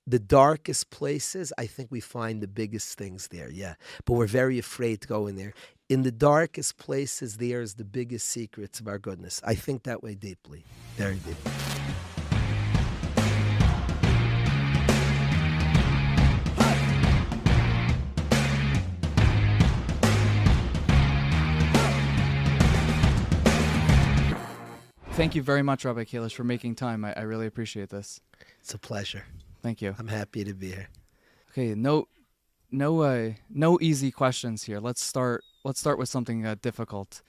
the darkest places, I think we find the biggest things there, yeah. But we're very afraid to go in there. In the darkest places, there's the biggest secrets of our goodness. I think that way deeply, very deeply. Thank you very much, Rabbi Kalish, for making time. I really appreciate this. It's a pleasure. Thank you. I'm happy to be here. Okay, no easy questions here. Let's start with something difficult.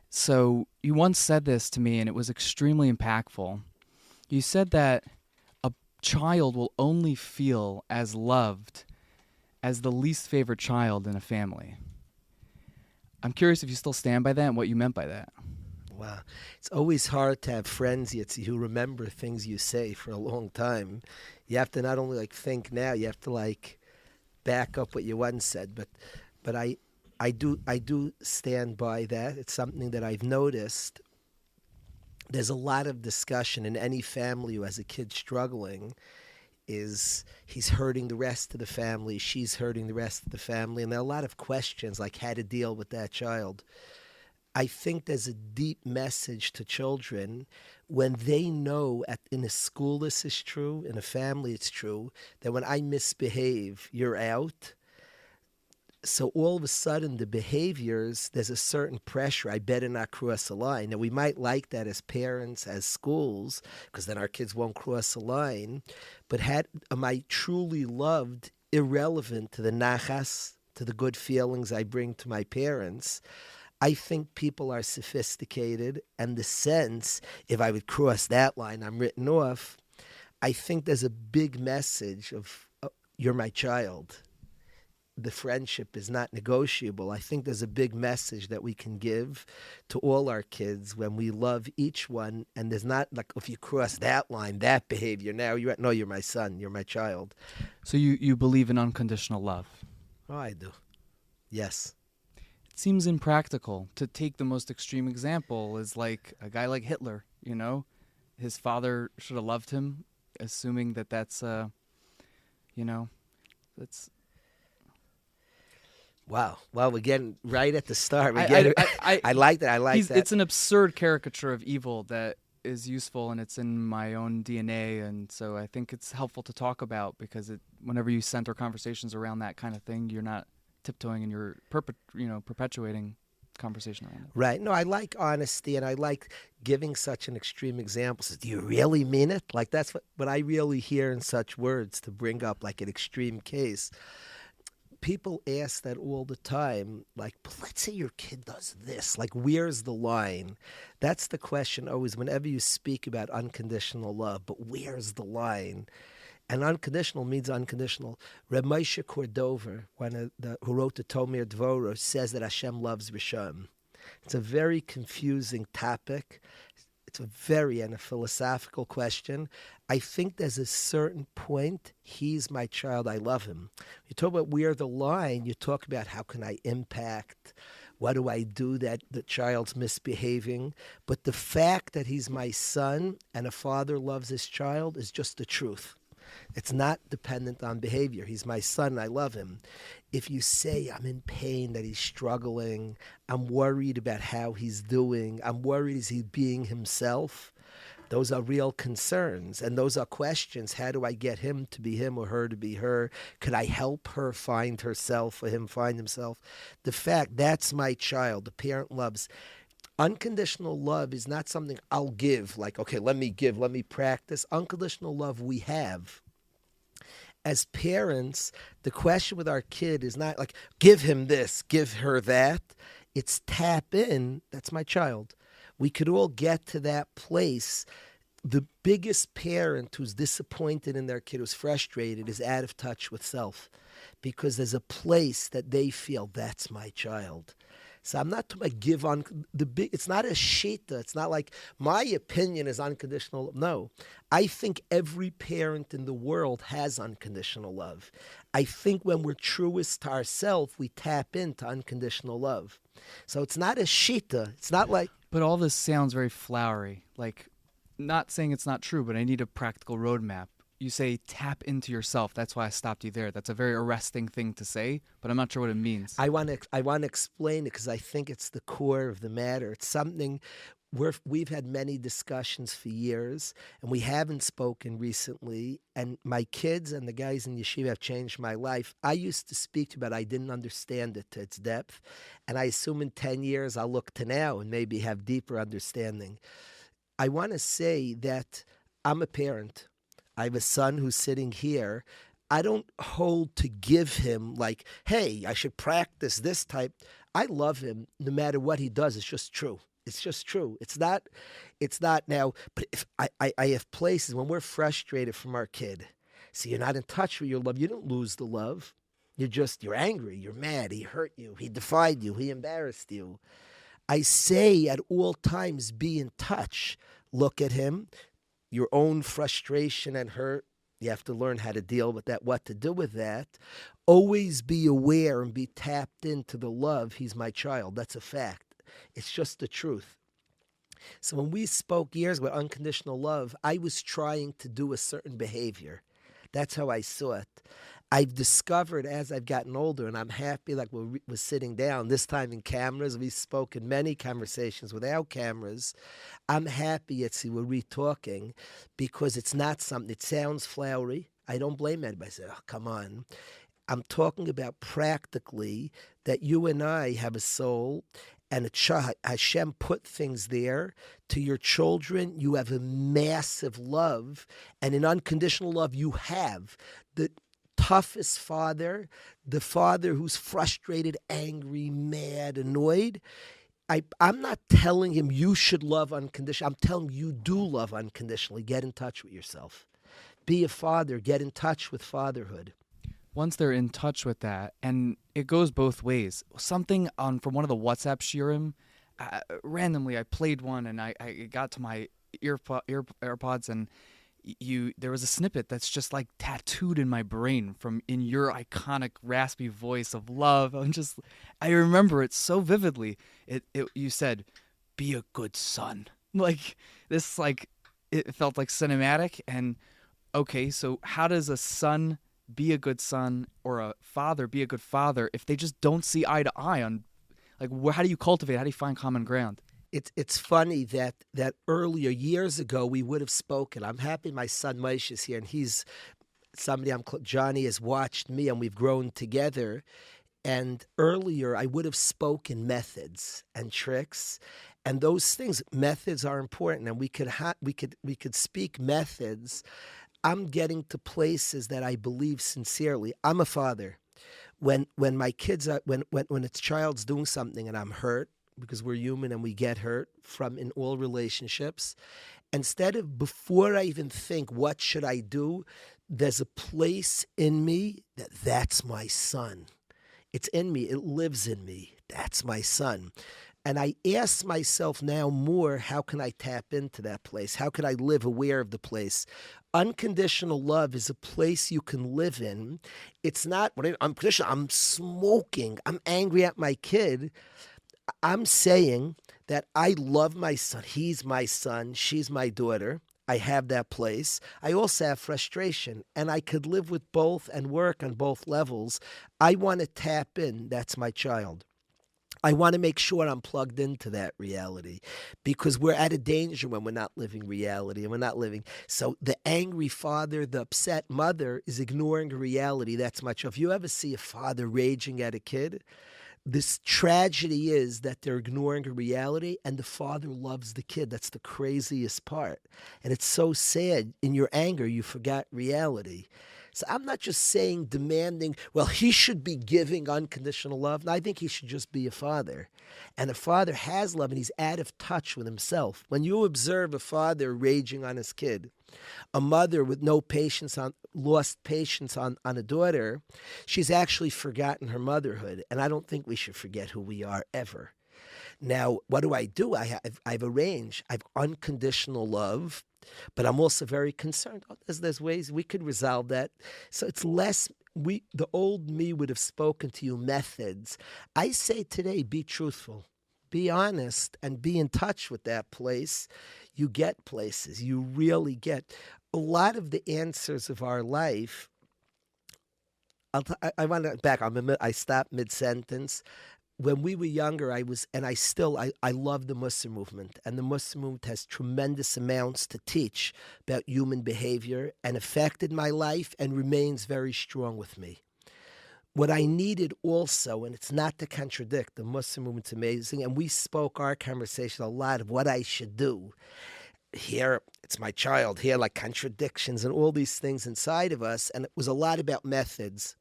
So you once said this to me, and it was extremely impactful. You said that a child will only feel as loved as the least favorite child in a family. I'm curious if you still stand by that and what you meant by that. Wow. It's always hard to have friends, Yitzy, who remember things you say for a long time. You have to not only think now, you have to back up what you once said. But I do stand by that. It's something that I've noticed. There's a lot of discussion in any family who has a kid struggling is he's hurting the rest of the family, she's hurting the rest of the family, and there are a lot of questions like how to deal with that child. I think there's a deep message to children when they know in a school this is true, in a family it's true, that when I misbehave, you're out. So all of a sudden the behaviors, there's a certain pressure, I better not cross a line. Now we might like that as parents, as schools, because then our kids won't cross a line. But am I truly loved, irrelevant to the nachas, to the good feelings I bring to my parents? I think people are sophisticated, and the sense, if I would cross that line, I'm written off. I think there's a big message of, you're my child. The friendship is not negotiable. I think there's a big message that we can give to all our kids when we love each one, and there's not if you cross that line, that behavior, now you're my son, you're my child. So you believe in unconditional love? Oh, I do. Yes. Seems impractical. To take the most extreme example is like a guy like Hitler, his father should have loved him, assuming that's that's wow. Well, we're getting right at the start. I like that. It's an absurd caricature of evil that is useful, and it's in my own DNA, and so I think it's helpful to talk about, because whenever you center conversations around that kind of thing, you're not tiptoeing and you're perpetuating conversation around it. Right. No, I like honesty, and I like giving such an extreme example. So, do you really mean it? That's what I really hear in such words, to bring up an extreme case. People ask that all the time, but let's say your kid does this, where's the line? That's the question always whenever you speak about unconditional love, but where's the line? And unconditional means unconditional. Reb Moishy Cordover, who wrote the Tomer Dvorah, says that Hashem loves Rishon. It's a very confusing topic. It's a philosophical question. I think there's a certain point, he's my child, I love him. You talk about where the line, you talk about how can I impact, what do I do that the child's misbehaving? But the fact that he's my son and a father loves his child is just the truth. It's not dependent on behavior. He's my son, I love him. If you say, I'm in pain that he's struggling, I'm worried about how he's doing, I'm worried is he being himself, those are real concerns. And those are questions. How do I get him to be him or her to be her? Could I help her find herself or him find himself? The fact, that's my child. The parent loves. Unconditional love is not something I'll give, okay, let me give, let me practice. Unconditional love we have. As parents, the question with our kid is not give him this, give her that. It's tap in, that's my child. We could all get to that place. The biggest parent who's disappointed in their kid, who's frustrated, is out of touch with self, because there's a place that they feel, that's my child. So I'm not talking about give on it's not a shita. It's not my opinion is unconditional. No, I think every parent in the world has unconditional love. I think when we're truest to ourselves, we tap into unconditional love. So it's not a shita. It's not But all this sounds very flowery. Not saying it's not true, but I need a practical roadmap. you say tap into yourself. That's why I stopped you there. That's a very arresting thing to say, but I'm not sure what it means. I want to explain it because I think it's the core of the matter. It's something we've had many discussions for years, and we haven't spoken recently. And my kids and the guys in yeshiva have changed my life. I used to speak to, but I didn't understand it to its depth. And I assume in 10 years I'll look to now and maybe have deeper understanding. I want to say that I'm a parent. I have a son who's sitting here. I don't hold to give him like, hey, I should practice this type. I love him no matter what he does. It's just true. It's just true. It's not now, but if I have places when we're frustrated from our kid. See, you're not in touch with your love. You don't lose the love. You're angry. You're mad. He hurt you. He defied you. He embarrassed you. I say at all times, be in touch. Look at him. Your own frustration and hurt, you have to learn how to deal with that, what to do with that. Always be aware and be tapped into the love. He's my child. That's a fact. It's just the truth. So when we spoke years about unconditional love, I was trying to do a certain behavior. That's how I saw it. I've discovered as I've gotten older, and I'm happy like we're sitting down, this time in cameras. We've spoken many conversations without cameras. I'm happy, Yitzy, we're re-talking because it's not something, it sounds flowery. I don't blame anybody. I say, oh, come on. I'm talking about practically that you and I have a soul and a child. Hashem put things there to your children. You have a massive love, and in unconditional love, you have the toughest father, the father who's frustrated, angry, mad, annoyed. I'm not telling him you should love unconditionally. I'm telling him you do love unconditionally. Get in touch with yourself. Be a father. Get in touch with fatherhood. Once they're in touch with that, and it goes both ways. Something from one of the WhatsApp shiurim, randomly I played one, and I got to my AirPods, and there was a snippet that's just like tattooed in my brain from in your iconic raspy voice of love. I remember it so vividly. You said, "Be a good son." Like this, like it felt like cinematic. And okay, so how does a son be a good son or a father be a good father if they just don't see eye to eye on, like, how do you cultivate? How do you find common ground? It's funny that earlier years ago we would have spoken. I'm happy my son Moishy is here, and he's somebody Johnny has watched me, and we've grown together. And earlier I would have spoken methods and tricks, and those things. Methods are important, and we could speak methods. I'm getting to places that I believe sincerely. I'm a father. When my kids are when a child's doing something and I'm hurt, because we're human and we get hurt from in all relationships, instead of before I even think what should I do, there's a place in me that's my son. It's in me. It lives in me. That's my son. And I ask myself now more, how can I tap into that place? How can I live aware of the place? Unconditional love is a place you can live in. It's not unconditional. I'm smoking. I'm angry at my kid. I'm saying that I love my son. He's my son. She's my daughter. I have that place. I also have frustration, and I could live with both and work on both levels. I want to tap in. That's my child. I want to make sure I'm plugged into that reality, because we're at a danger when we're not living reality, and we're not living. So the angry father, the upset mother is ignoring reality. That's much. If you ever see a father raging at a kid, this tragedy is that they're ignoring a reality, and the father loves the kid. That's the craziest part. And it's so sad. In your anger, you forgot reality. So I'm not just saying, demanding, well, he should be giving unconditional love. No, I think he should just be a father. And a father has love, and he's out of touch with himself. When you observe a father raging on his kid, a mother with no patience, lost patience on a daughter, she's actually forgotten her motherhood. And I don't think we should forget who we are ever. Now, what do? I've arranged. I've unconditional love, but I'm also very concerned. There's ways we could resolve that. So it's less. The old me would have spoken to you methods. I say today, be truthful, be honest, and be in touch with that place. You get places. You really get. A lot of the answers of our life, I want to back. I stopped mid sentence. When we were younger, I love the Muslim movement, and the Muslim movement has tremendous amounts to teach about human behavior and affected my life and remains very strong with me. What I needed also, and it's not to contradict, the Muslim movement's amazing, and we spoke our conversation a lot of what I should do. Here, it's my child, here, like contradictions and all these things inside of us, and it was a lot about methods.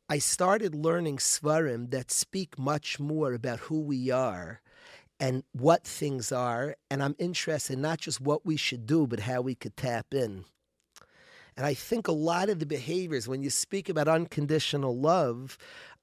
I started learning svarim that speak much more about who we are and what things are, and I'm interested in not just what we should do, but how we could tap in. And I think a lot of the behaviors, when you speak about unconditional love,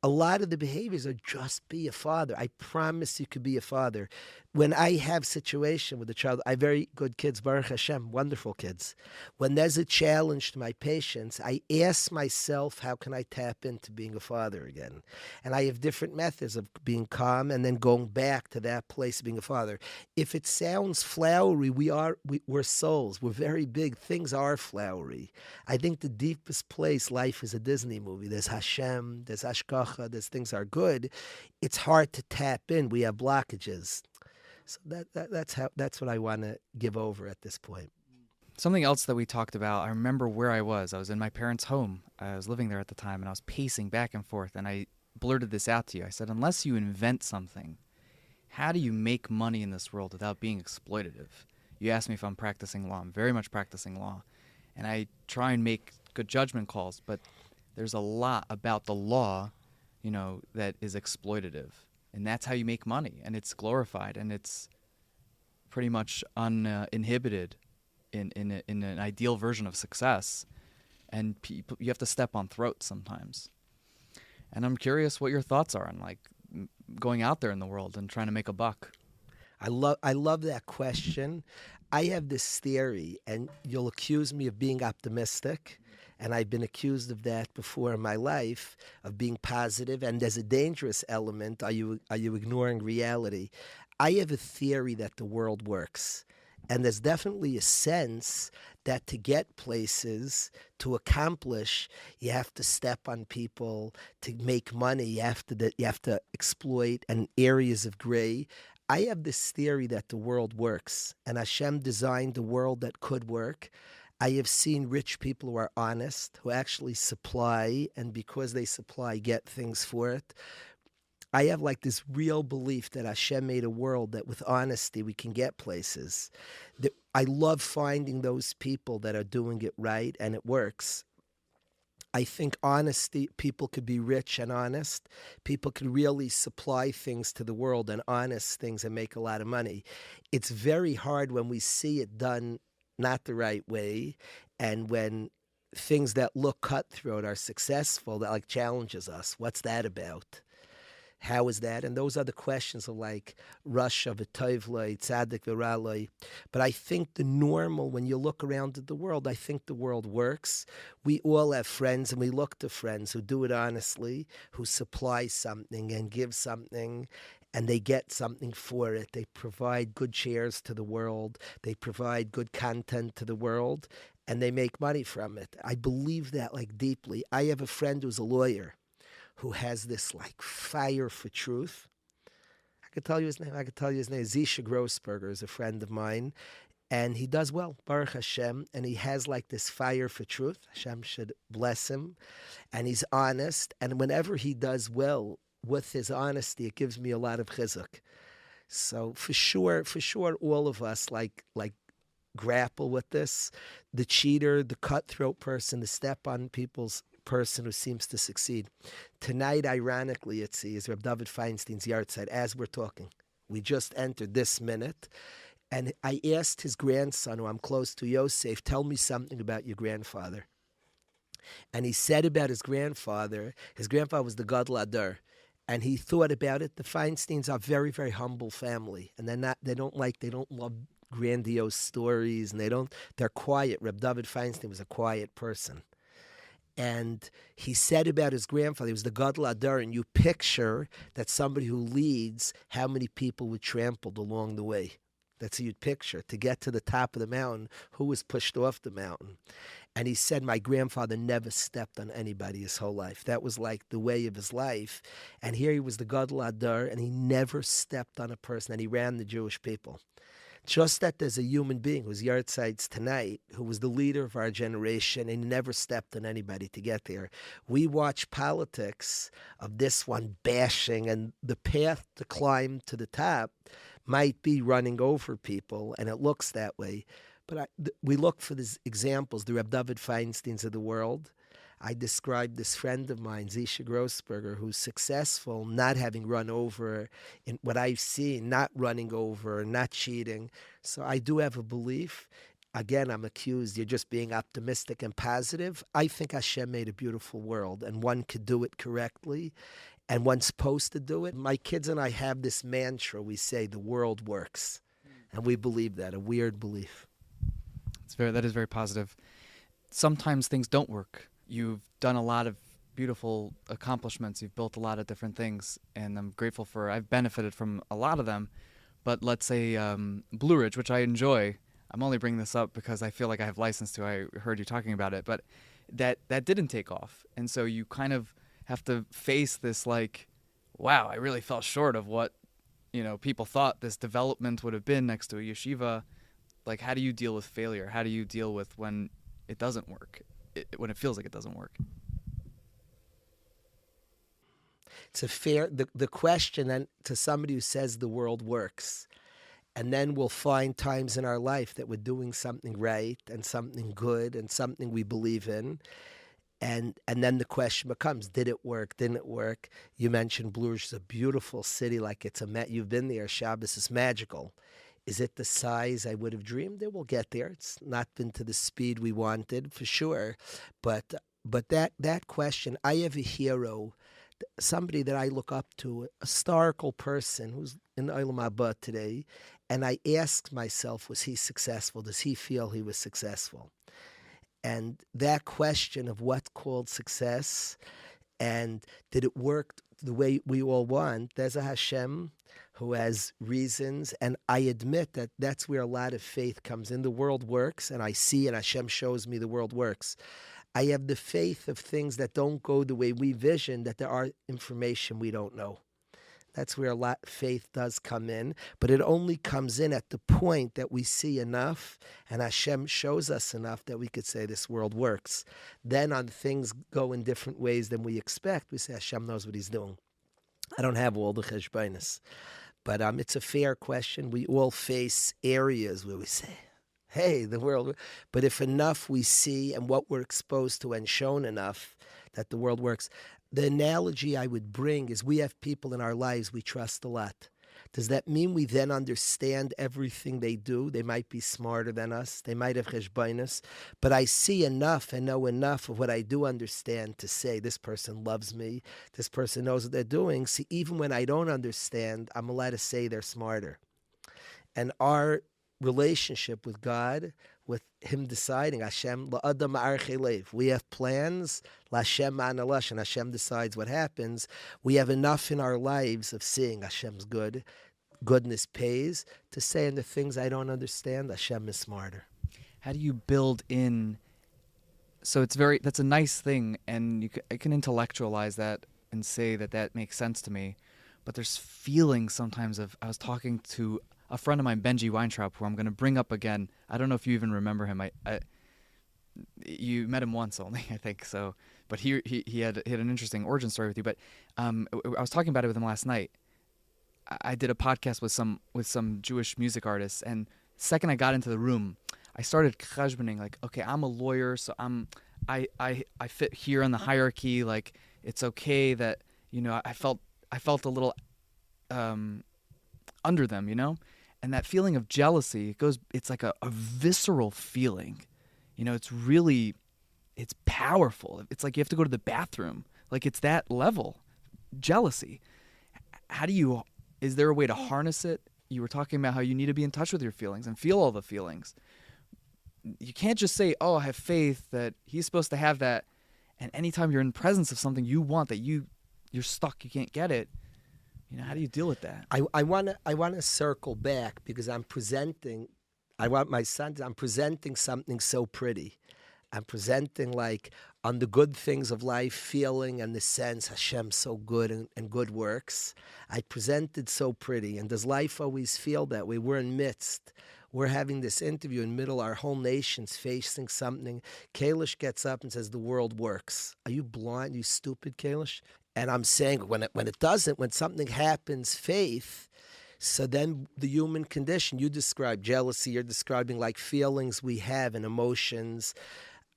a lot of the behaviors are just be a father. I promise you could be a father. When I have situation with a child, I have very good kids, Baruch Hashem, wonderful kids. When there's a challenge to my patients, I ask myself, how can I tap into being a father again? And I have different methods of being calm and then going back to that place of being a father. If it sounds flowery, we're souls. We're very big. Things are flowery. I think the deepest place, life is a Disney movie. There's Hashem, there's Ashkacha, there's things are good. It's hard to tap in. We have blockages. So that's what I want to give over at this point. Something else that we talked about, I remember where I was. I was in my parents' home. I was living there at the time, and I was pacing back and forth, and I blurted this out to you. I said, unless you invent something, how do you make money in this world without being exploitative? You asked me if I'm practicing law. I'm very much practicing law. And I try and make good judgment calls, but there's a lot about the law, that is exploitative. And that's how you make money. And it's glorified, and it's pretty much uninhibited in an ideal version of success. And you have to step on throats sometimes. And I'm curious what your thoughts are on going out there in the world and trying to make a buck. I love that question. I have this theory, and you'll accuse me of being optimistic, and I've been accused of that before in my life, of being positive, and there's a dangerous element. Are you ignoring reality? I have a theory that the world works. And there's definitely a sense that to get places, to accomplish, you have to step on people. To make money, you have to exploit and areas of gray. I have this theory that the world works, and Hashem designed a world that could work. I have seen rich people who are honest, who actually supply, and because they supply, get things for it. I have this real belief that Hashem made a world that with honesty we can get places. I love finding those people that are doing it right and it works. I think honesty, people could be rich and honest. People could really supply things to the world and honest things and make a lot of money. It's very hard when we see it done not the right way, and when things that look cutthroat are successful, that challenges us. What's that about? How is that? And those are the questions of Russia, V'toivloi, Tzadik, V'raloi. But I think the normal, when you look around at the world, I think the world works. We all have friends, and we look to friends who do it honestly, who supply something and give something, and they get something for it. They provide good chairs to the world. They provide good content to the world, and they make money from it. I believe that deeply. I have a friend who's a lawyer, who has this fire for truth. I could tell you his name. Zisha Grossberger is a friend of mine, and he does well, Baruch Hashem, and he has this fire for truth. Hashem should bless him, and he's honest, and whenever he does well with his honesty, it gives me a lot of chizuk. So for sure, all of us grapple with this. The cheater, the cutthroat person, the step on people's person who seems to succeed. Tonight, ironically, Yitzy, is Rabbi David Feinstein's yahrzeit as we're talking. We just entered this minute, and I asked his grandson, who I'm close to, Yosef, tell me something about your grandfather. And he said about his grandfather was the Gadol Adar, and he thought about it. The Feinsteins are a very, very humble family, and they don't love grandiose stories, and they're quiet. Rabbi David Feinstein was a quiet person. And he said about his grandfather, he was the Gadol Adar, and you picture that somebody who leads, how many people were trampled along the way. That's a you'd picture. To get to the top of the mountain, who was pushed off the mountain? And he said, my grandfather never stepped on anybody his whole life. That was like the way of his life. And here he was the Gadol Adar, and he never stepped on a person, and he ran the Jewish people. Just that there's a human being whose Yartzites tonight, who was the leader of our generation, and he never stepped on anybody to get there. We watch politics of this one bashing, and the path to climb to the top might be running over people, and it looks that way. But we look for these examples, the Reb David Feinsteins of the world. I described this friend of mine, Zisha Grossberger, who's successful, not having run over in what I've seen, not running over, not cheating. So I do have a belief. Again, I'm accused, you're just being optimistic and positive. I think Hashem made a beautiful world, and one could do it correctly, and one's supposed to do it. My kids and I have this mantra, we say, the world works. And we believe that, a weird belief. That is very positive. Sometimes things don't work. You've done a lot of beautiful accomplishments. You've built a lot of different things, and I'm grateful for. I've benefited from a lot of them. But let's say Blue Ridge, which I enjoy. I'm only bringing this up because I feel like I have license to. I heard you talking about it, but that didn't take off, and so you kind of have to face this like, wow, I really fell short of what people thought this development would have been next to a yeshiva. Like, how do you deal with failure? How do you deal with when it doesn't work, when it feels like it doesn't work? It's a fair, the question then to somebody who says the world works, and then we'll find times in our life that we're doing something right and something good and something we believe in. And then the question becomes, did it work? Didn't it work? You mentioned Blue Ridge is a beautiful city, like you've been there. Shabbos is magical. Is it the size I would have dreamed? It will get there. It's not been to the speed we wanted, for sure. But that question, I have a hero, somebody that I look up to, a historical person who's in Olam Haba today, and I ask myself, was he successful? Does he feel he was successful? And that question of what's called success, and did it work the way we all want? There's a Hashem who has reasons, and I admit that that's where a lot of faith comes in. The world works, and I see, and Hashem shows me the world works. I have the faith of things that don't go the way we vision, that there are information we don't know. That's where a lot of faith does come in, but it only comes in at the point that we see enough and Hashem shows us enough that we could say this world works. Then on things go in different ways than we expect, we say Hashem knows what he's doing. I don't have all the cheshbonos, but it's a fair question. We all face areas where we say, hey, the world, but if enough we see and what we're exposed to and shown enough that the world works. The analogy I would bring is we have people in our lives we trust a lot. Does that mean we then understand everything they do? They might be smarter than us. They might have cheshbonos. But I see enough and know enough of what I do understand to say, this person loves me. This person knows what they're doing. See, even when I don't understand, I'm allowed to say they're smarter. And our relationship with God, with him deciding, Hashem la'adam ma'archei leiv. We have plans, L'Hashem ma'analash, and Hashem decides what happens. We have enough in our lives of seeing Hashem's goodness pays, to say in the things I don't understand, Hashem is smarter. How do you build in? So that's a nice thing, and I can intellectualize that and say that makes sense to me. But there's feelings sometimes I was talking to a friend of mine, Benji Weintraub, who I'm going to bring up again. I don't know if you even remember him. You met him once only, I think so. But he had an interesting origin story with you. But I was talking about it with him last night. I did a podcast with some Jewish music artists, and the second I got into the room, I started cheshboning, like, okay, I'm a lawyer, so I fit here in the hierarchy. Like, it's okay that I felt a little under them, and that feeling of jealousy, it's like a visceral feeling, it's powerful. It's like you have to go to the bathroom, like it's that level, jealousy. Is there a way to harness it? You were talking about how you need to be in touch with your feelings and feel all the feelings. You can't just say, oh, I have faith that he's supposed to have that, and anytime you're in presence of something you want that you're stuck, you can't get it. How do you deal with that? I wanna circle back because I'm presenting. I want my son. I'm presenting something so pretty. I'm presenting like on the good things of life, feeling and the sense Hashem's so good and good works. I presented so pretty. And does life always feel that way? We're in midst. We're having this interview in middle. Our whole nation's facing something. Kalish gets up and says, the world works. Are you blind? You stupid, Kalish? And I'm saying when it doesn't, when something happens, faith. So then the human condition, you describe jealousy, you're describing like feelings we have and emotions.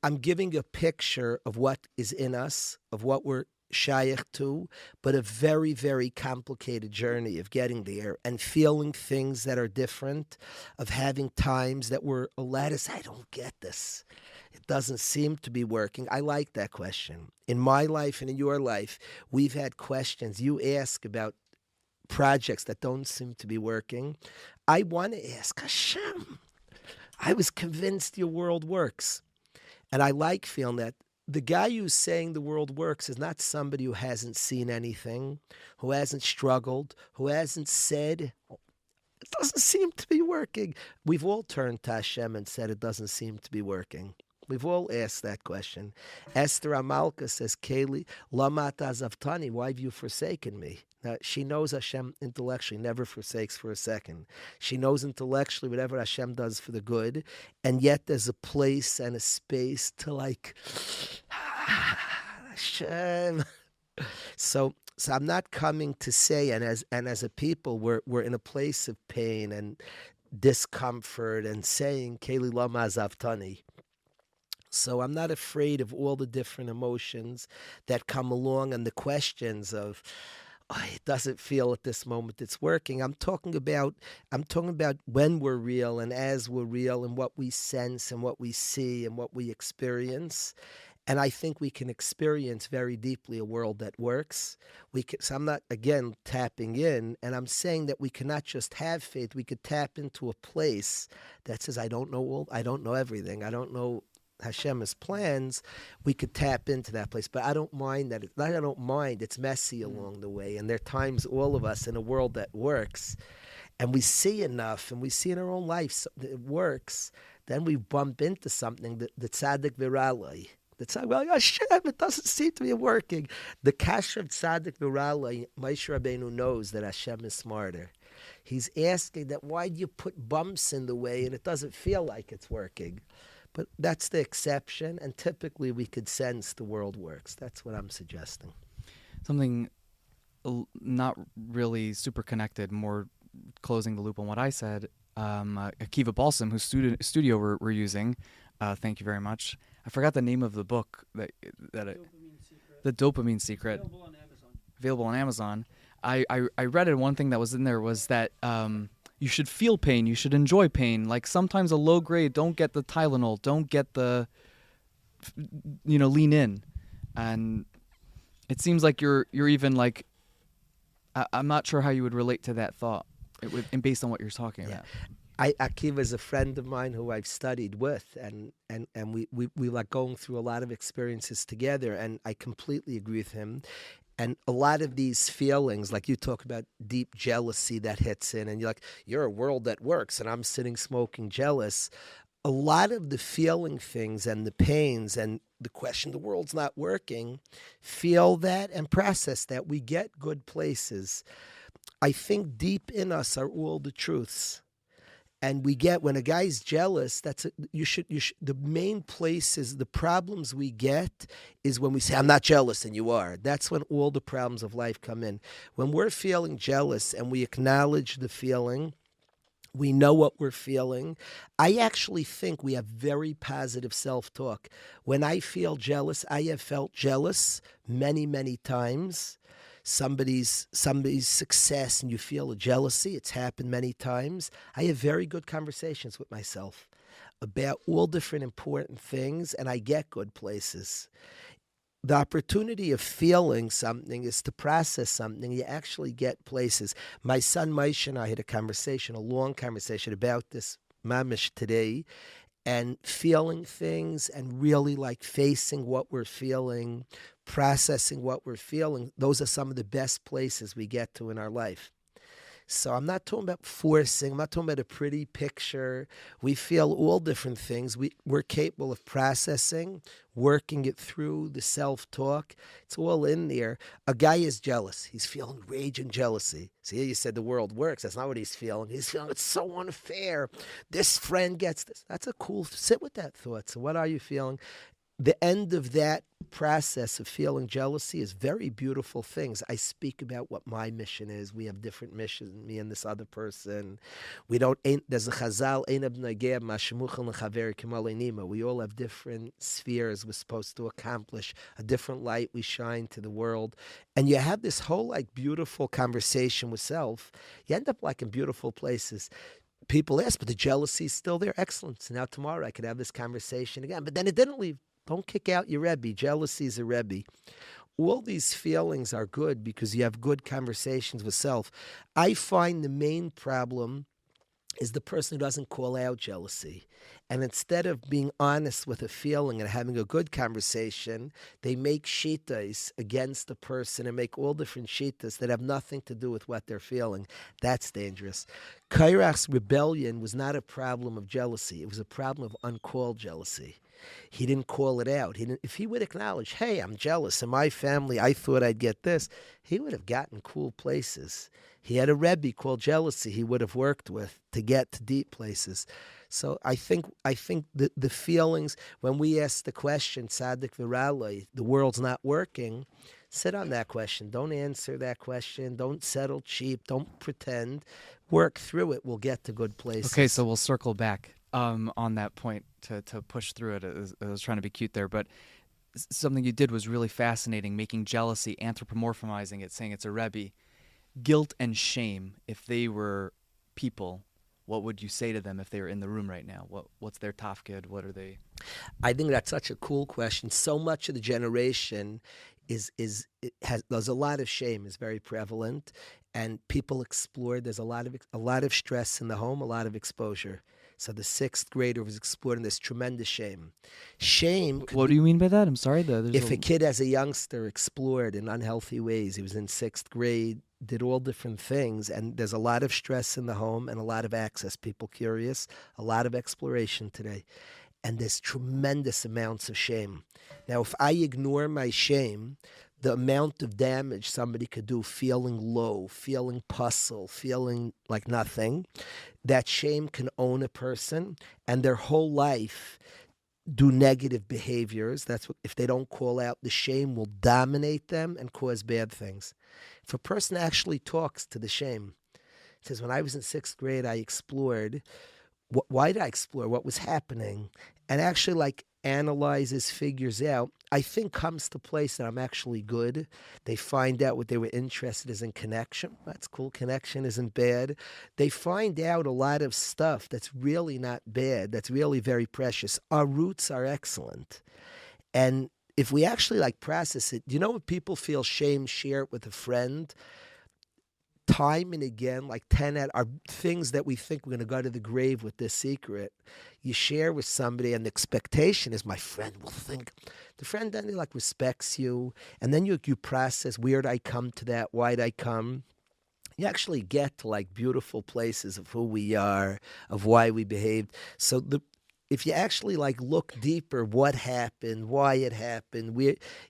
I'm giving a picture of what is in us, of what we're shaykh to, but a very, very complicated journey of getting there and feeling things that are different, of having times that we're a lattice. I don't get this. It doesn't seem to be working. I like that question. In my life and in your life, we've had questions you ask about projects that don't seem to be working. I want to ask Hashem. I was convinced your world works. And I like feeling that the guy who's saying the world works is not somebody who hasn't seen anything, who hasn't struggled, who hasn't said, it doesn't seem to be working. We've all turned to Hashem and said it doesn't seem to be working. We've all asked that question. Esther Amalka says, Kaylee, lama tazavtani, why have you forsaken me? Now, she knows Hashem intellectually, never forsakes for a second. She knows intellectually whatever Hashem does for the good, and yet there's a place and a space to like, Hashem. So I'm not coming to say, and as a people, we're in a place of pain and discomfort and saying, Kaylee lama tazavtani. So I'm not afraid of all the different emotions that come along and the questions of, it doesn't feel at this moment it's working. I'm talking about when we're real and as we're real and what we sense and what we see and what we experience. And I think we can experience very deeply a world that works. So I'm not, again, tapping in, and I'm saying that we cannot just have faith. We could tap into a place that says, I don't know everything. I don't know Hashem's plans. We could tap into that place, but I don't mind that. I don't mind. It's messy along the way, and there are times all of us in a world that works, and we see enough, and we see in our own life that it works. Then we bump into something that tzaddik viralai. That's well, Hashem, it doesn't seem to be working. The kasher of tzaddik viralai, Moishy Rabbeinu knows that Hashem is smarter. He's asking that why do you put bumps in the way and it doesn't feel like it's working? But that's the exception, and typically we could sense the world works. That's what I'm suggesting. Something not really super connected, more closing the loop on what I said. Akiva Balsam, whose studio we're using, thank you very much. I forgot the name of the book The Dopamine Secret. Available on Amazon. I read it. One thing that was in there was that you should feel pain. You should enjoy pain. Like sometimes a low grade, don't get the Tylenol. Don't get the, lean in. And it seems like you're even like, I'm not sure how you would relate to that thought and based on what you're talking about. Akiva is a friend of mine who I've studied with, and we like going through a lot of experiences together, and I completely agree with him. And a lot of these feelings, like you talk about deep jealousy that hits in, and you're like, you're a world that works, and I'm sitting smoking jealous. A lot of the feeling things and the pains and the question, the world's not working, feel that and process that. We get good places. I think deep in us are all the truths. And we get, when a guy's jealous, the main place is the problems we get is when we say, I'm not jealous, and you are. That's when all the problems of life come in. When we're feeling jealous and we acknowledge the feeling, we know what we're feeling. I actually think we have very positive self-talk. When I feel jealous, I have felt jealous many, many times. Somebody's success and you feel a jealousy. It's happened many times. I have very good conversations with myself about all different important things, and I get good places. The opportunity of feeling something is to process something. You actually get places. My son Moishy and I had a long conversation about this mamish today, and feeling things and really like facing what we're feeling, processing what we're feeling, those are some of the best places we get to in our life. So I'm not talking about forcing. I'm not talking about a pretty picture. We feel all different things. We're capable of processing, working it through, the self-talk. It's all in there. A guy is jealous. He's feeling rage and jealousy. See, you said the world works. That's not what he's feeling. He's feeling it's so unfair. This friend gets this. That's a cool, sit with that thought. So what are you feeling? The end of that process of feeling jealousy is very beautiful things. I speak about what my mission is. We have different missions, me and this other person. There's a chazal, we all have different spheres we're supposed to accomplish, a different light we shine to the world. And you have this whole like beautiful conversation with self. You end up like in beautiful places. People ask, but the jealousy is still there. Excellent. So now tomorrow I could have this conversation again. But then it didn't leave. Don't kick out your Rebbe. Jealousy is a Rebbe. All these feelings are good because you have good conversations with self. I find the main problem is the person who doesn't call out jealousy. And instead of being honest with a feeling and having a good conversation, they make shittas against the person and make all different shittas that have nothing to do with what they're feeling. That's dangerous. Kairach's rebellion was not a problem of jealousy. It was a problem of uncalled jealousy. He didn't call it out. If he would acknowledge, hey, I'm jealous. In my family, I thought I'd get this, he would have gotten cool places. He had a Rebbe called jealousy he would have worked with to get to deep places. So I think the feelings, when we ask the question, Tzaddik Viralai, the world's not working, sit on that question. Don't answer that question. Don't settle cheap. Don't pretend. Work through it. We'll get to good places. Okay, so we'll circle back on that point to push through it. I was trying to be cute there, but something you did was really fascinating, making jealousy, anthropomorphizing it, saying it's a Rebbe. Guilt and shame, if they were people, what would you say to them if they were in the room right now? What's their tafkid? What are they? I think that's such a cool question. So much of the generation there's a lot of shame is very prevalent, and people explore. There's a lot of stress in the home, a lot of exposure. So the sixth grader was exploring this tremendous shame. Shame. What do you mean by that? I'm sorry. If a kid as a youngster explored in unhealthy ways, he was in sixth grade, did all different things, and there's a lot of stress in the home and a lot of access, people curious, a lot of exploration today. And there's tremendous amounts of shame. Now, if I ignore my shame, the amount of damage somebody could do feeling low, feeling puzzled, feeling like nothing, that shame can own a person and their whole life do negative behaviors. That's what, if they don't call out, the shame will dominate them and cause bad things. If a person actually talks to the shame, says, when I was in sixth grade, I explored. Why did I explore? What was happening? And actually like analyzes, figures out, I think comes to place that I'm actually good. They find out what they were interested in connection. That's cool. Connection isn't bad. They find out a lot of stuff that's really not bad, that's really very precious. Our roots are excellent. And if we actually like process it, you know when people feel shame, share it with a friend, time and again, like 10 are things that we think we're going to go to the grave with this secret. You share with somebody, and the expectation is my friend will think. The friend then like respects you, and then you process, where'd I come to that? Why'd I come? You actually get to like beautiful places of who we are, of why we behaved. So if you actually like look deeper, what happened, why it happened,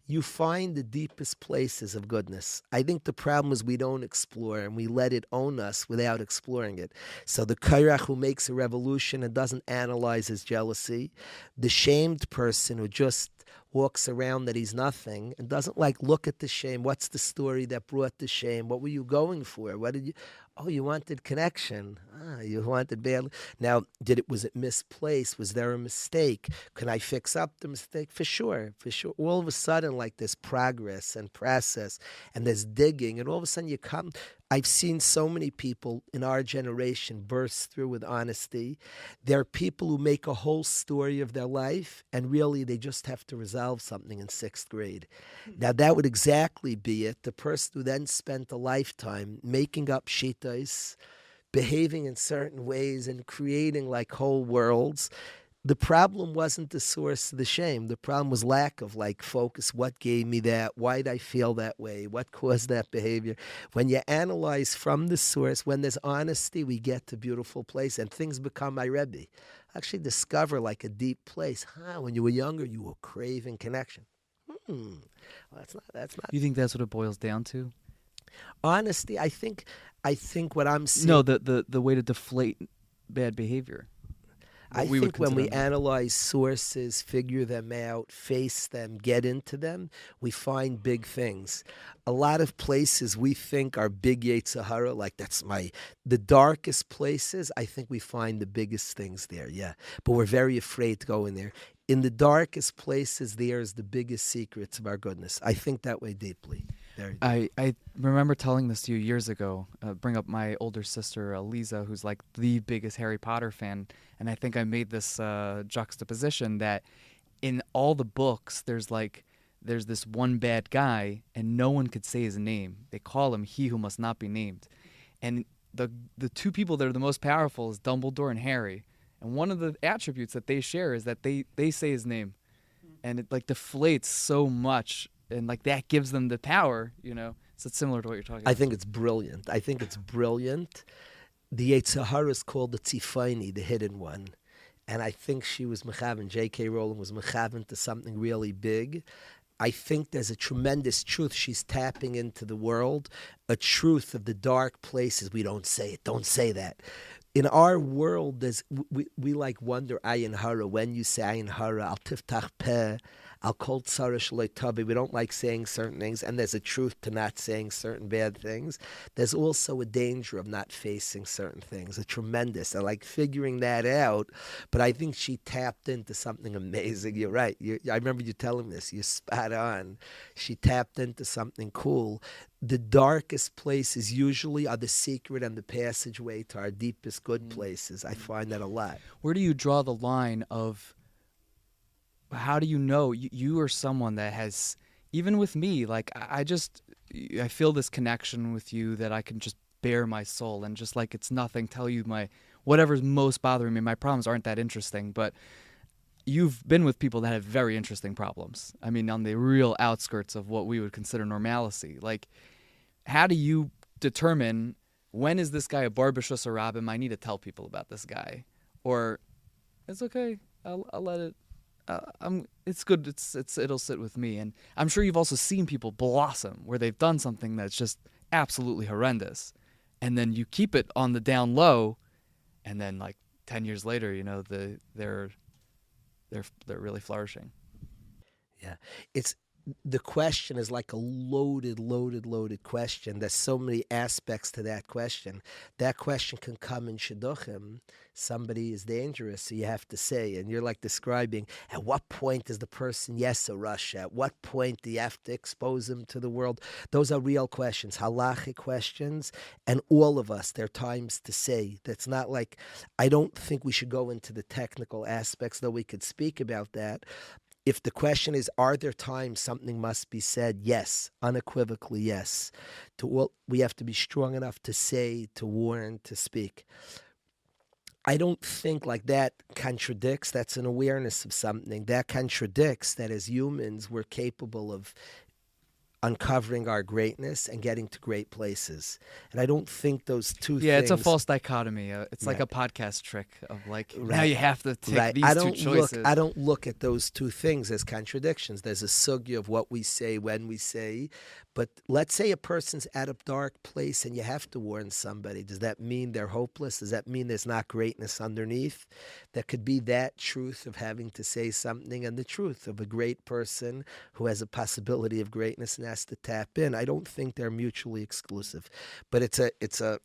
you find the deepest places of goodness. I think the problem is we don't explore and we let it own us without exploring it. So the kairach who makes a revolution and doesn't analyze his jealousy, the shamed person who just walks around that he's nothing and doesn't like look at the shame. What's the story that brought the shame? What were you going for? What did you? Oh, you wanted connection. You wanted badly. Now, was it misplaced? Was there a mistake? Can I fix up the mistake? For sure, for sure. All of a sudden, like this progress and process, and there's digging, and all of a sudden you come. I've seen so many people in our generation burst through with honesty. There are people who make a whole story of their life, and really they just have to resolve something in sixth grade. Now, that would exactly be it. The person who then spent a lifetime making up shitas, behaving in certain ways, and creating like whole worlds, the problem wasn't the source of the shame. The problem was lack of like focus. What gave me that? Why did I feel that way? What caused that behavior? When you analyze from the source, when there's honesty, we get to beautiful place and things become my Rebbe. Actually discover like a deep place. When you were younger, you were craving connection. Well, that's not. You think that's what it boils down to? Honesty, I think what I'm seeing. No, the way to deflate bad behavior. I think when we analyze sources, figure them out, face them, get into them, we find big things. A lot of places we think are big Yetzer Hara, like the darkest places, I think we find the biggest things there, yeah. But we're very afraid to go in there. In the darkest places, there is the biggest secrets of our goodness. I think that way deeply. I remember telling this to you years ago, bring up my older sister, Lisa, who's like the biggest Harry Potter fan. And I think I made this juxtaposition that in all the books, there's this one bad guy and no one could say his name. They call him He Who Must Not Be Named. And the two people that are the most powerful is Dumbledore and Harry. And one of the attributes that they share is that they say his name. And it like deflates so much. And like that gives them the power, So it's similar to what you're talking about. I think it's brilliant. The Yetzer Hara is called the Tzifani, the hidden one. And I think she was mechaven, J.K. Rowling was mechaven to something really big. I think there's a tremendous truth she's tapping into the world, a truth of the dark places. We don't say it. Don't say that. In our world, we like wonder ayin hara. When you say ayin hara, al tiftach peh, al kol tzara shloi tavi. We don't like saying certain things, and there's a truth to not saying certain bad things. There's also a danger of not facing certain things, a tremendous. I like figuring that out, but I think she tapped into something amazing. You're right. I remember you telling this. You're spot on. She tapped into something cool. The darkest places usually are the secret and the passageway to our deepest good places. I find that a lot. Where do you draw the line of, how do you know you are someone that has, even with me, like I feel this connection with you that I can just bare my soul and just like it's nothing, tell you whatever's most bothering me. My problems aren't that interesting, but you've been with people that have very interesting problems. I mean, on the real outskirts of what we would consider normalcy. Like, how do you determine when is this guy a barbishus or rabbim? I need to tell people about this guy, or it's okay. I'll let it. It's good. It'll sit with me. And I'm sure you've also seen people blossom where they've done something that's just absolutely horrendous, and then you keep it on the down low, and then like 10 years later, they're really flourishing. Yeah. The question is like a loaded question. There's so many aspects to that question. That question can come in shidduchim. Somebody is dangerous, so you have to say, and you're like describing, at what point is the person yes a rush? At what point do you have to expose them to the world? Those are real questions, halachic questions, and all of us, there are times to say. That's not like, I don't think we should go into the technical aspects, though we could speak about that. If the question is, are there times something must be said? Yes, unequivocally yes. We have to be strong enough to say, to warn, to speak. I don't think like that contradicts, that's an awareness of something. That contradicts that as humans we're capable of uncovering our greatness and getting to great places. And I don't think those two things... Yeah, it's a false dichotomy. It's like a podcast trick of like, now you have to take these two choices. I don't look at those two things as contradictions. There's a sugya of what we say, when we say. But let's say a person's at a dark place and you have to warn somebody. Does that mean they're hopeless? Does that mean there's not greatness underneath? There could be that truth of having to say something and the truth of a great person who has a possibility of greatness and has to tap in. I don't think they're mutually exclusive. But it's a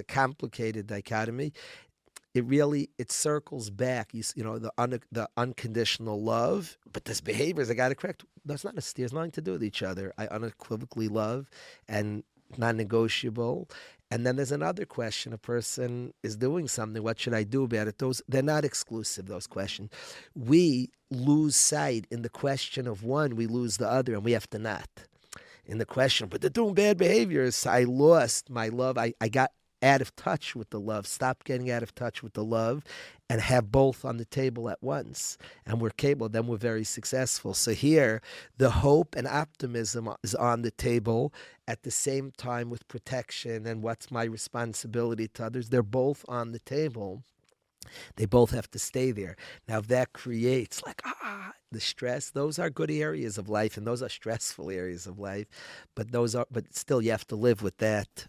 complicated dichotomy. It circles back, the unconditional love, but this behaviors I got to correct. That's not there's nothing to do with each other. I unequivocally love and non-negotiable. And then there's another question. A person is doing something. What should I do about it? They're not exclusive, those questions. We lose sight in the question of one, we lose the other, and we have to not. In the question, but they're doing bad behaviors. I lost my love. I got out of touch with the love. Stop getting out of touch with the love and have both on the table at once. And we're capable, then we're very successful. So here, the hope and optimism is on the table at the same time with protection and what's my responsibility to others. They're both on the table. They both have to stay there. Now, if that creates the stress, those are good areas of life, and those are stressful areas of life. But still, you have to live with that.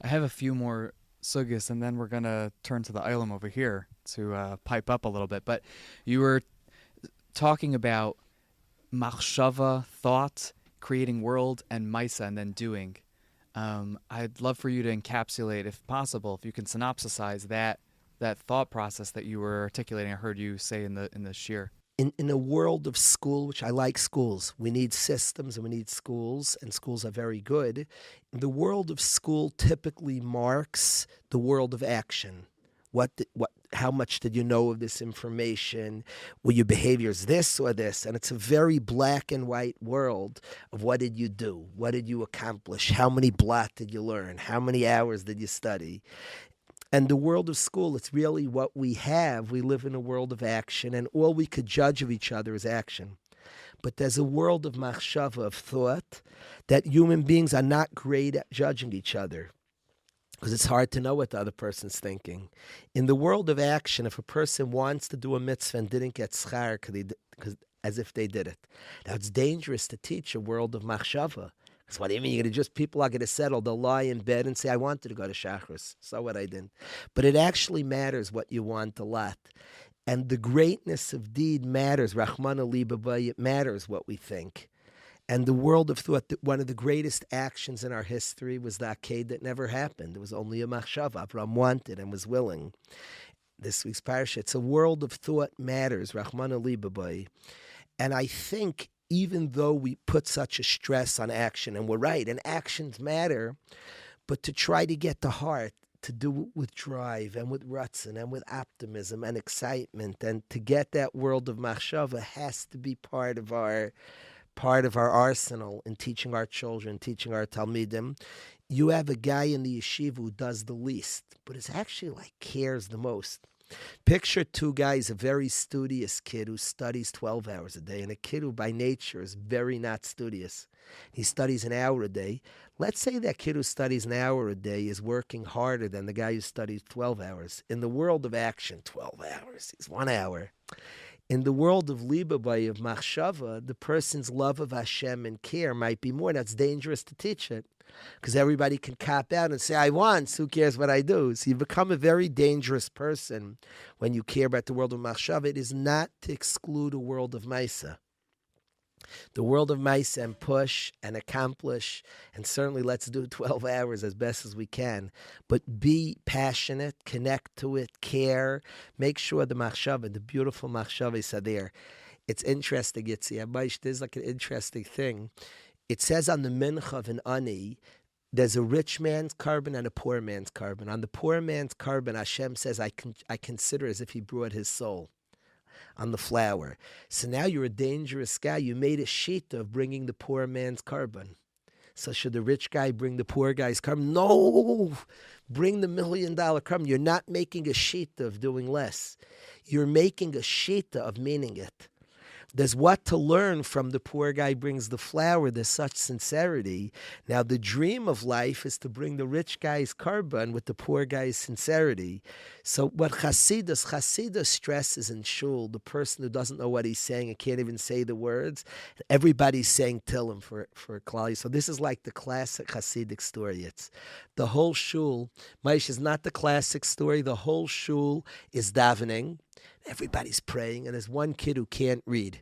I have a few more sugis, and then we're gonna turn to the Ilam over here to pipe up a little bit. But you were talking about machshava, thought, creating world, and maisa, and then doing. I'd love for you to encapsulate, if possible, if you can synopsisize that thought process that you were articulating. I heard you say in the shir. In a world of school, which I like schools, we need systems and we need schools, and schools are very good. The world of school typically marks the world of action. How much did you know of this information? Were your behaviors this or this? And it's a very black and white world of what did you do? What did you accomplish? How many blot did you learn? How many hours did you study? And the world of school, it's really what we have. We live in a world of action, and all we could judge of each other is action. But there's a world of machshava, of thought, that human beings are not great at judging each other, because it's hard to know what the other person's thinking. In the world of action, if a person wants to do a mitzvah and didn't get schar, as if they did it, now it's dangerous to teach a world of machshava. Because what do you mean? People are going to settle. They'll lie in bed and say, I wanted to go to Shachris. So what, I didn't. But it actually matters what you want a lot. And the greatness of deed matters. Rahman Ali Babai, it matters what we think. And the world of thought, one of the greatest actions in our history was the Aked that never happened. It was only a machshava. Abraham wanted and was willing. This week's parasha, it's a world of thought matters. Rahman Ali Babai. And I think even though we put such a stress on action, and we're right, and actions matter, but to try to get the heart to do it with drive and with rutzin and with optimism and excitement, and to get that world of machshava has to be part of our arsenal in teaching our children, teaching our talmidim. You have a guy in the yeshiva who does the least, but it's actually cares the most. Picture two guys, a very studious kid who studies 12 hours a day, and a kid who by nature is very not studious. He studies an hour a day. Let's say that kid who studies an hour a day is working harder than the guy who studies 12 hours. In the world of action, 12 hours is 1 hour. In the world of libabay, of machshava, the person's love of Hashem and care might be more. That's dangerous to teach it, because everybody can cop out and say, I want, who cares what I do? So you become a very dangerous person when you care about the world of machshava. It is not to exclude a world of maisa. The world of maisa, and push and accomplish, and certainly let's do 12 hours as best as we can, but be passionate, connect to it, care, make sure the machshava, the beautiful machshavas are there. It's interesting, Yitzy, there's an interesting thing. It says on the mincha of an ani, there's a rich man's carbon and a poor man's carbon. On the poor man's carbon, Hashem says, I consider as if he brought his soul on the flour. So now you're a dangerous guy. You made a sheet of bringing the poor man's carbon. So should the rich guy bring the poor guy's carbon? No! Bring the $1 million carbon. You're not making a sheet of doing less. You're making a sheet of meaning it. There's what to learn from the poor guy brings the flour. There's such sincerity. Now, the dream of life is to bring the rich guy's carbon with the poor guy's sincerity. So what Chasidus stresses in shul, the person who doesn't know what he's saying and can't even say the words, everybody's saying Tillim for Kalish. So this is like the classic Hasidic story. It's the whole shul. Moishy is not the classic story. The whole shul is davening. Everybody's praying, and there's one kid who can't read.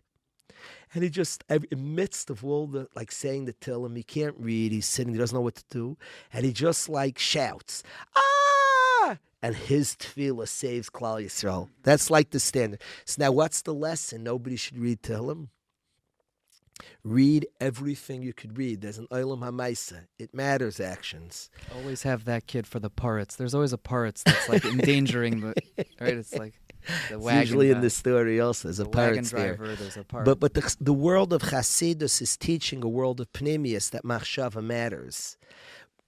And he just, in the midst of all the, saying the Tillim, he can't read, he's sitting, he doesn't know what to do, and he just, shouts, ah! And his tefillah saves Klal Yisrael. That's the standard. So now what's the lesson? Nobody should read Tillim. Read everything you could read. There's an Olam HaMaisa. It matters, actions. Always have that kid for the parrots. There's always a parrot that's endangering the, right? It's the wagon. Usually in the story also, there's a parrot there. There's a parrot. But the world of Chasidus is teaching a world of Pnimius that Machshava matters.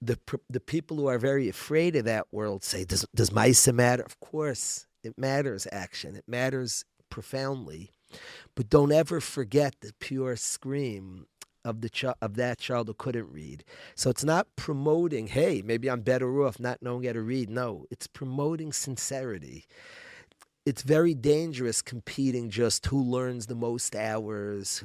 the people who are very afraid of that world say, does Maisa matter? Of course, it matters. Action, it matters profoundly, but don't ever forget the pure scream of that child who couldn't read. So it's not promoting, hey, maybe I'm better off not knowing how to read. No, it's promoting sincerity. It's very dangerous competing just who learns the most hours,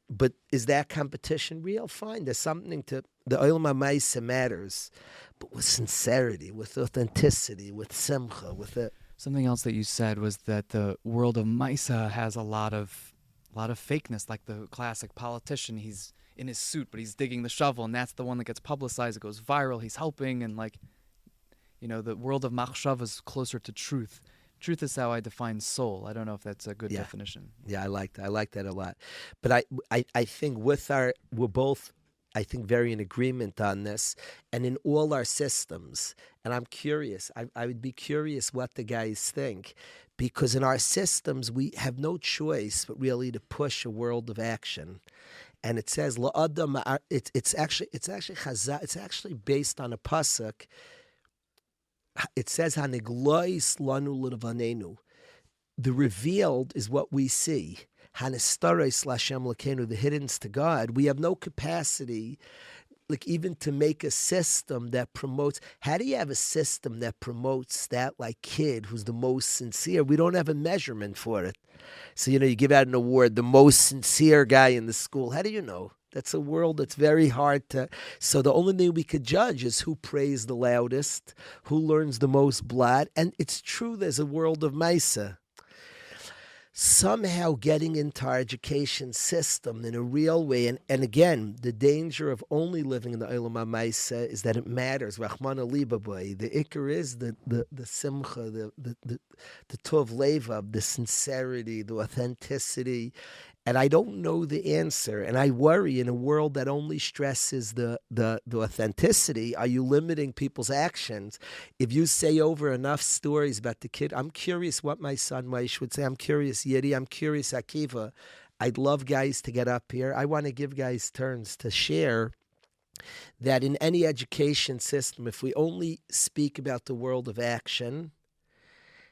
but is that competition real? Fine, there's something to the Olam HaMaisa matters, but with sincerity, with authenticity, with simcha, with it. Something else that you said was that the world of Maisa has a lot of fakeness, like the classic politician. He's in his suit, but he's digging the shovel, and that's the one that gets publicized. It goes viral. He's helping, and the world of machshava is closer to truth. Truth is how I define soul. I don't know if that's a good definition. Yeah, I like that. I like that a lot. But I think we're both, I think, very in agreement on this, and in all our systems. And I'm curious. I would be curious what the guys think, because in our systems we have no choice but really to push a world of action. And it says la'adam. It's actually chazal. It's actually based on a pasuk. It says haniglois lanu l'vanenu. The revealed is what we see. Hanistares l'Hashem l'keinu, the hiddens to God. We have no capacity, like even to make a system that promotes. How do you have a system that promotes that like kid who's the most sincere? We don't have a measurement for it. So you give out an award, the most sincere guy in the school. How do you know? That's a world that's very hard to. So the only thing we could judge is who prays the loudest, who learns the most blood. And it's true, there's a world of Maisa. Somehow getting into our education system in a real way, and again, the danger of only living in the Olam HaMaisa is that it matters. Rachmana liba boy. The ikar is the simcha, the tov leva, the sincerity, the authenticity. And I don't know the answer. And I worry, in a world that only stresses the authenticity, are you limiting people's actions? If you say over enough stories about the kid, I'm curious what my son Moishy would say. I'm curious Yitzy. I'm curious Akiva. I'd love guys to get up here. I want to give guys turns to share that in any education system, if we only speak about the world of action,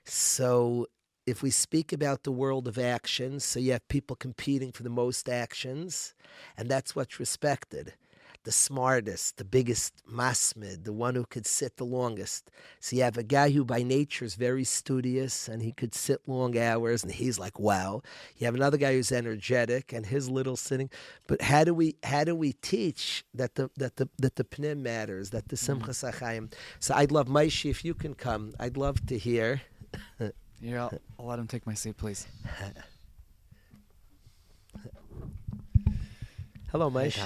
so if we speak about the world of actions, so you have people competing for the most actions, and that's what's respected. The smartest, the biggest masmid, the one who could sit the longest. So you have a guy who by nature is very studious and he could sit long hours and he's like, wow. You have another guy who's energetic and his little sitting. But how do we teach that the pnim matters, that the simchas achayim? So I'd love, Moishy, if you can come, I'd love to hear. Yeah, I'll let him take my seat, please. Hello, Moishy.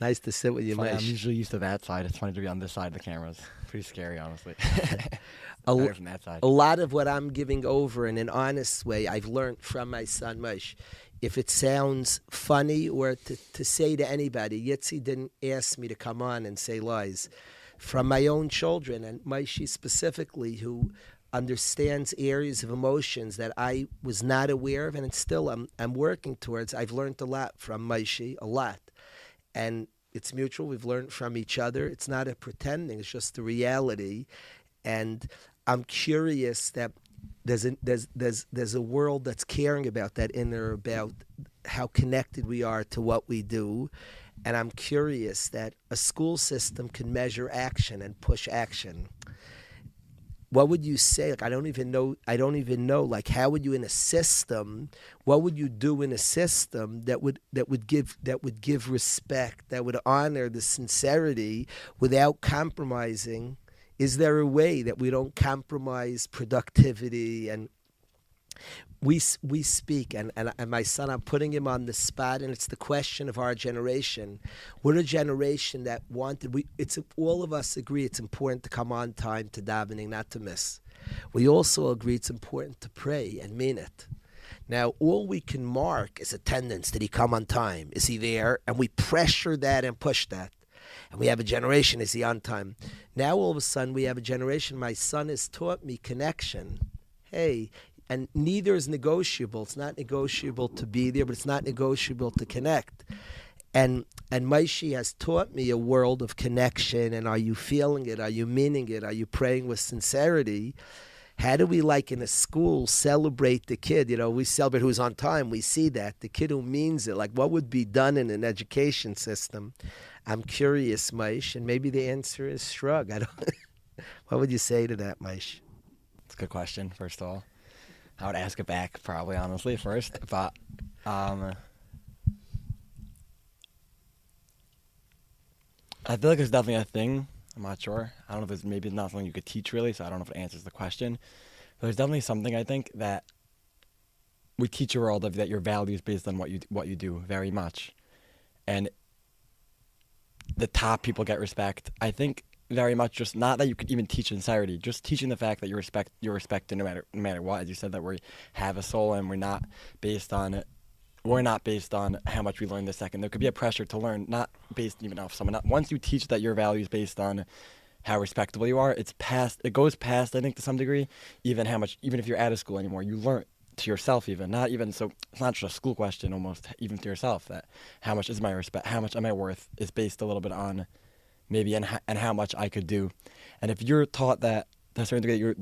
Nice to sit with you, Moishy. I'm usually used to that side. It's funny to be on this side of the cameras. Pretty scary, honestly. From that side. A lot of what I'm giving over in an honest way, I've learned from my son Moishy. If it sounds funny or to say to anybody, Yitzy didn't ask me to come on and say lies. From my own children, and Moishy specifically, who understands areas of emotions that I was not aware of, and still I'm working towards. I've learned a lot from Moishy, a lot. And it's mutual. We've learned from each other. It's not a pretending, it's just the reality. And I'm curious that there's a world that's caring about that inner, about how connected we are to what we do. And I'm curious that a school system can measure action and push action. What would you say? Like, I don't even know. Like, how would you in a system? What would you do in a system that would give respect, that would honor the sincerity without compromising? Is there a way that we don't compromise productivity? And we speak, and my son, I'm putting him on the spot, and it's the question of our generation. We're a generation that all of us agree it's important to come on time to davening, not to miss. We also agree it's important to pray and mean it. Now, all we can mark is attendance. Did he come on time? Is he there? And we pressure that and push that. And we have a generation, is he on time? Now, all of a sudden, we have a generation. My son has taught me connection. Hey, and neither is negotiable. It's not negotiable to be there, but it's not negotiable to connect. And Moishy has taught me a world of connection. And are you feeling it? Are you meaning it? Are you praying with sincerity? How do we, like in a school, celebrate the kid? We celebrate who's on time. We see that. The kid who means it. Like, what would be done in an education system? I'm curious, Moish, and maybe the answer is shrug. I don't. What would you say to that, Moish? It's a good question, first of all. I would ask it back, probably, honestly, first. But I feel like there's definitely a thing. I'm not sure. I don't know if there's maybe not something you could teach really, so I don't know if it answers the question. But there's definitely something I think that we teach a world of that your value is based on what you do very much, and the top people get respect. I think very much just not that you could even teach sincerity, just teaching the fact that you're respected no matter what. As you said, that we have a soul and we're not based on how much we learn this second. There could be a pressure to learn, not based even off someone. Once you teach that your value is based on how respectable you are, it goes past, I think, to some degree, even if you're out of school anymore, you learn to yourself even, not even, so it's not just a school question almost, even to yourself, that how much is my respect, how much am I worth is based a little bit on maybe and how much I could do. And if you're taught that to a certain degree,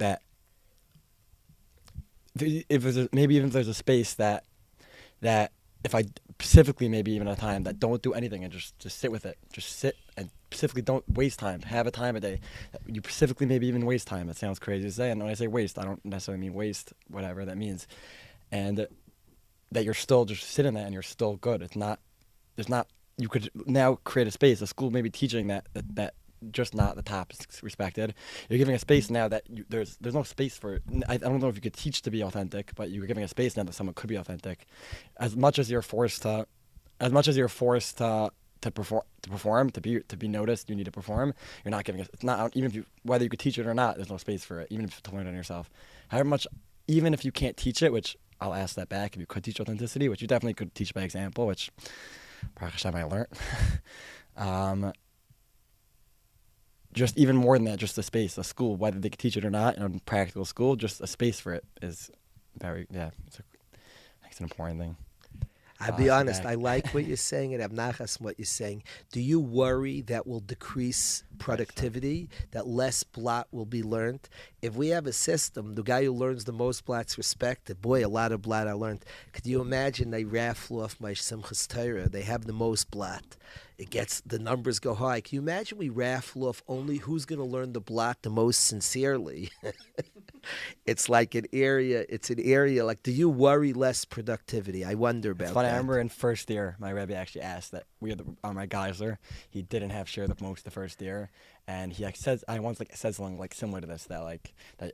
maybe even if there's a space that if I specifically maybe even a time that don't do anything and just sit with it, just sit and specifically don't waste time, have a time a day. You specifically maybe even waste time. It sounds crazy to say, and when I say waste, I don't necessarily mean waste, whatever that means. And that you're still just sitting there and you're still good. You could now create a space, a school maybe teaching that just not the top is respected. You're giving a space now that there's no space for. I don't know if you could teach to be authentic, but you're giving a space now that someone could be authentic. As much as you're forced to perform, to be noticed, you need to perform. You're not giving it's not even if whether you could teach it or not. There's no space for it, even if to learn it yourself. However much, even if you can't teach it, which I'll ask that back. If you could teach authenticity, which you definitely could teach by example, which Baruch Hashem I learned. Just even more than that, just a space, a school, whether they could teach it or not, in a practical school, just a space for it is it's an important thing. I'll be honest, I like what you're saying, and I'm nachas what you're saying. Do you worry that will decrease productivity, that less blot will be learned? If we have a system, the guy who learns the most blot's respected. Boy, a lot of blot I learned. Could you imagine they raffle off my Simchas Torah? They have the most blot. The numbers go high. Can you imagine we raffle off only who's going to learn the blot the most sincerely? It's like an area, like, do you worry less productivity? I wonder about that. I remember in first year, my Rabbi actually asked that my Geisler, he didn't have share the most the first year. And he said something like similar to this, that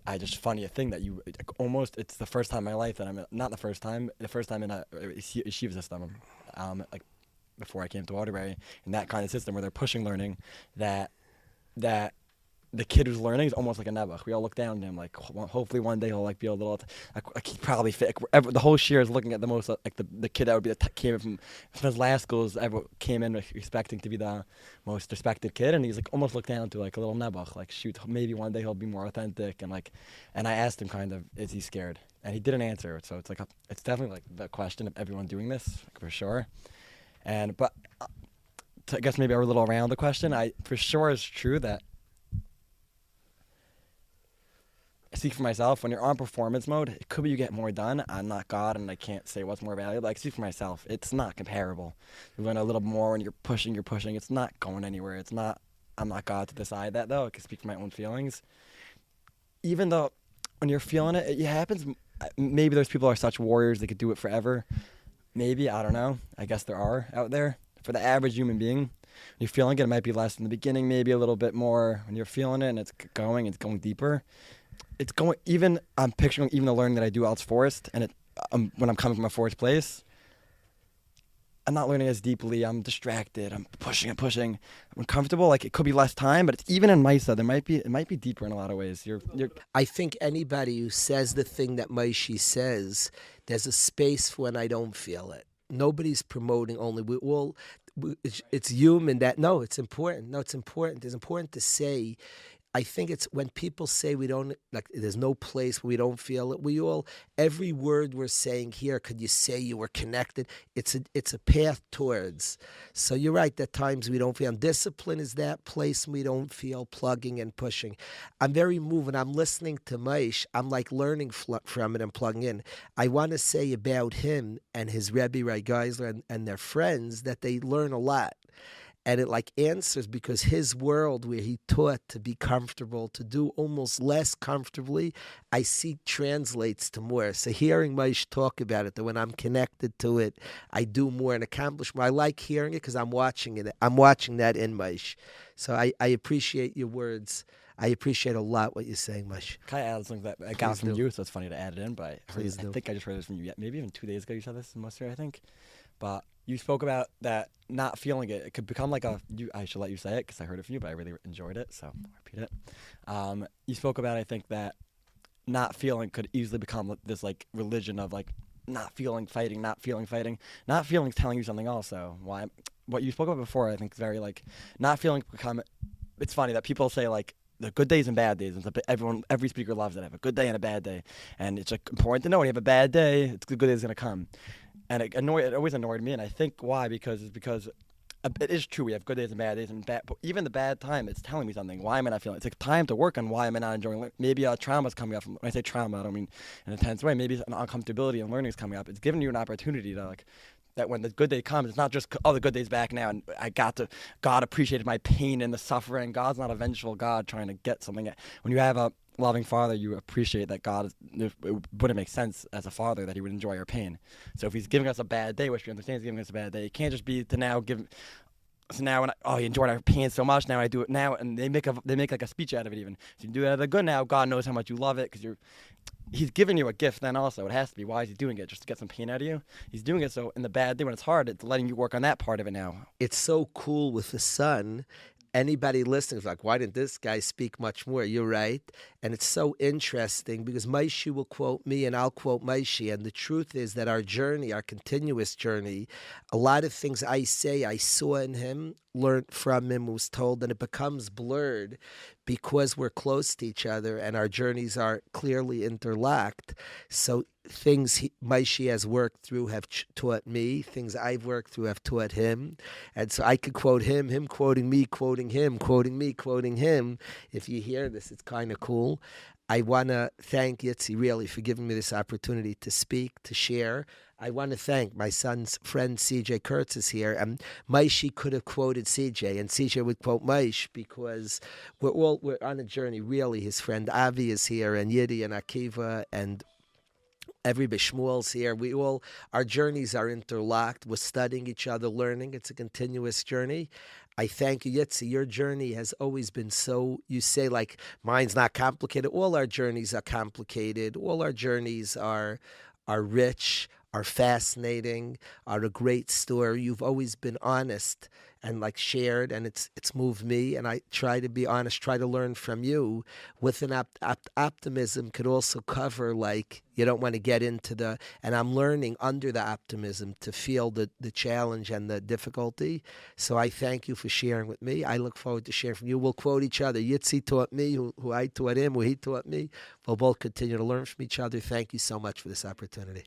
I just funny a thing that you almost, it's the first time in my life that I'm, not the first time in a yeshiva system, before I came to Waterbury, in that kind of system where they're pushing learning, that the kid who's learning is almost like a nebuch. We all look down to him, like, hopefully one day he'll be a little, he probably fit. The whole shir is looking at the most, the kid that would be came from his last schools, came in expecting to be the most respected kid, and he's almost looked down to a little nebuch, shoot, maybe one day he'll be more authentic, and I asked him kind of, is he scared? And he didn't answer. So it's definitely the question of everyone doing this, for sure. But I guess maybe a little around the question, for sure it's true that I speak for myself, when you're on performance mode, it could be you get more done. I'm not God and I can't say what's more valuable. I speak for myself. It's not comparable. You learn a little more when you're pushing. It's not going anywhere. I'm not God to decide that, though. I can speak for my own feelings. Even though when you're feeling it, it happens. Maybe those people are such warriors, they could do it forever. Maybe, I don't know. I guess there are out there. For the average human being, when you're feeling it might be less in the beginning, maybe a little bit more. When you're feeling it and it's going deeper. I'm picturing even the learning that I do out forest, and when I'm coming from a forest place, I'm not learning as deeply. I'm distracted. I'm pushing. I'm uncomfortable. It could be less time, but it's even in Misa, it might be deeper in a lot of ways. I think anybody who says the thing that Moishy says, there's a space for when I don't feel it. Nobody's promoting only. It's human that, no, it's important. No, it's important. It's important to say, I think it's when people say we don't, like, there's no place where we don't feel it. We all, every word we're saying here, could you say you were connected? It's a path towards. So you're right, that times we don't feel. And discipline is that place we don't feel plugging and pushing. I'm very moved when I'm listening to Moishy. I'm like learning from it and plugging in. I want to say about him and his Rabbi Geisler and their friends that they learn a lot. And it like answers because his world where he taught to be comfortable, to do almost less comfortably, I see translates to more. So hearing Moishy talk about it, that when I'm connected to it, I do more and accomplish more. I like hearing it because I'm watching it. I'm watching that in Moishy. So I appreciate your words. I appreciate a lot what you're saying, Moishy. Can I add something that I got from you? So it's funny to add it in, but I think I just heard this from you. Maybe even 2 days ago you said this in Moishy, I think. But you spoke about that not feeling it. It could become like I should let you say it because I heard it from you, but I really enjoyed it, so I'll repeat it. You spoke about, I think, that not feeling could easily become this like religion of like not feeling fighting, not feeling fighting. Not feeling telling you something also. What you spoke about before, I think, is very like not feeling become. It's funny that people say like the good days and bad days. Every speaker loves it. I have a good day and a bad day, and it's like important to know when you have a bad day, the good day is gonna come. And it always annoyed me, and I think why, because it is true, we have good days and bad days, but even the bad time, it's telling me something. Why am I not feeling it? It's like time to work on why am I not enjoying it. Maybe a trauma's coming up. When I say trauma, I don't mean in an intense way. Maybe an uncomfortability and learning is coming up. It's giving you an opportunity to like, that when the good day comes, it's not just, oh, the good day's back now, and God appreciated my pain and the suffering. God's not a vengeful God trying to get something. When you have a loving father, you appreciate that it wouldn't make sense as a father that he would enjoy our pain. So if he's giving us a bad day, which we understand he's giving us a bad day, it can't just be to now give. So now he enjoyed our pain so much, now I do it now, and they make like a speech out of it even. So you do it out of the good now, God knows how much you love it, because he's giving you a gift then also. It has to be. Why is he doing it? Just to get some pain out of you? He's doing it so in the bad day when it's hard, it's letting you work on that part of it now. It's so cool with the son. Anybody listening is like, why didn't this guy speak much more? You're right. And it's so interesting because Moishy will quote me and I'll quote Moishy. And the truth is that our journey, our continuous journey, a lot of things I say I saw in him, learned from him, was told, and it becomes blurred because we're close to each other and our journeys are clearly interlocked. So things Moishy has worked through have taught me, things I've worked through have taught him. And so I could quote him quoting me, quoting him, quoting me, quoting him. If you hear this, it's kind of cool. I want to thank Yitzy really for giving me this opportunity to speak, to share. I want to thank my son's friend CJ Kurtz is here. And Moishy could have quoted CJ, and CJ would quote Moishy because we're on a journey. Really, his friend Avi is here, and Yiddy and Akiva, and everybody, Shmuel's here. Our journeys are interlocked. We're studying each other, learning. It's a continuous journey. I thank you, Yitzy. Your journey has always been so, you say like, mine's not complicated. All our journeys are complicated. All our journeys are rich, are fascinating, are a great story. You've always been honest and like shared, and it's moved me, and I try to be honest, try to learn from you with an optimism could also cover like you don't want to get into and I'm learning under the optimism to feel the challenge and the difficulty. So I thank you for sharing with me. I look forward to sharing from you. We'll quote each other. Yitzy taught me, who I taught him, who he taught me. We'll both continue to learn from each other. Thank you so much for this opportunity.